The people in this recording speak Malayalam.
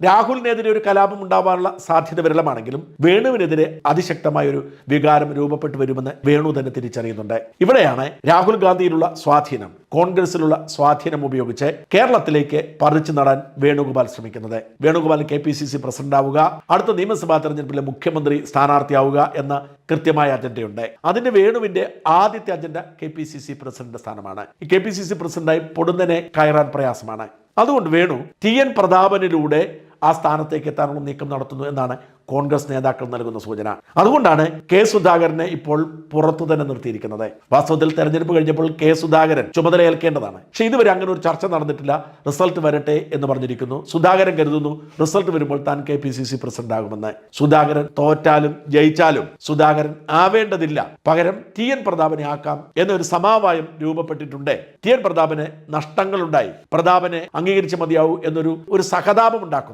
രാഹുലിനെതിരെ ഒരു കലാപം ഉണ്ടാവാനുള്ള സാധ്യത വിരളമാണെങ്കിലും വേണുവിനെതിരെ അതിശക്തമായ ഒരു വികാരം രൂപപ്പെട്ടു വരുമെന്ന് വേണു തന്നെ തിരിച്ചറിയുന്നുണ്ട്. ഇവിടെയാണ് രാഹുൽ ഗാന്ധിയിലുള്ള സ്വാധീനം, കോൺഗ്രസിലുള്ള സ്വാധീനം ഉപയോഗിച്ച് കേരളത്തിലേക്ക് പറിച്ചു നടാൻ വേണുഗോപാൽ ശ്രമിക്കുന്നത്. വേണുഗോപാൽ KPCC പ്രസിഡന്റ് ആവുക, അടുത്ത നിയമസഭാ തെരഞ്ഞെടുപ്പിലെ മുഖ്യമന്ത്രി സ്ഥാനാർത്ഥിയാവുക എന്ന കൃത്യമായ അജണ്ടയുണ്ട്. അതിന്റെ വേണുവിന്റെ ആദ്യത്തെ അജണ്ട KPCC പ്രസിഡന്റ് സ്ഥാനമാണ്. ഈ KPCC പ്രസിഡന്റായി പൊടുന്നനെ കയറാൻ പ്രയാസമാണ്. അതുകൊണ്ട് വേണു TN പ്രതാപനിലൂടെ ആ സ്ഥാനത്തേക്ക് എത്താനുള്ള നീക്കം നടത്തുന്നു എന്നാണ് കോൺഗ്രസ് നേതാക്കൾ നൽകുന്ന സൂചന. അതുകൊണ്ടാണ് കെ സുധാകരനെ ഇപ്പോൾ പുറത്തു തന്നെ നിർത്തിയിരിക്കുന്നത്. വാസ്തവത്തിൽ തെരഞ്ഞെടുപ്പ് കഴിഞ്ഞപ്പോൾ കെ സുധാകരൻ ചുമതലയേൽക്കേണ്ടതാണ്. പക്ഷേ ഇതുവരെ അങ്ങനെ ഒരു ചർച്ച നടന്നിട്ടില്ല. റിസൾട്ട് വരട്ടെ എന്ന് പറഞ്ഞിരിക്കുന്നു. സുധാകരൻ കരുതുന്നു റിസൾട്ട് വരുമ്പോൾ താൻ KPCC പ്രസിഡന്റ് ആകുമെന്ന്. സുധാകരൻ തോറ്റാലും ജയിച്ചാലും സുധാകരൻ ആവേണ്ടതില്ല, പകരം TN പ്രതാപനെ ആക്കാം എന്നൊരു സമവായം രൂപപ്പെട്ടിട്ടുണ്ട്. TN പ്രതാപന് നഷ്ടങ്ങളുണ്ടായി, പ്രതാപനെ അംഗീകരിച്ച് മതിയാവൂ എന്നൊരു സഹതാപം ഉണ്ടാക്കും.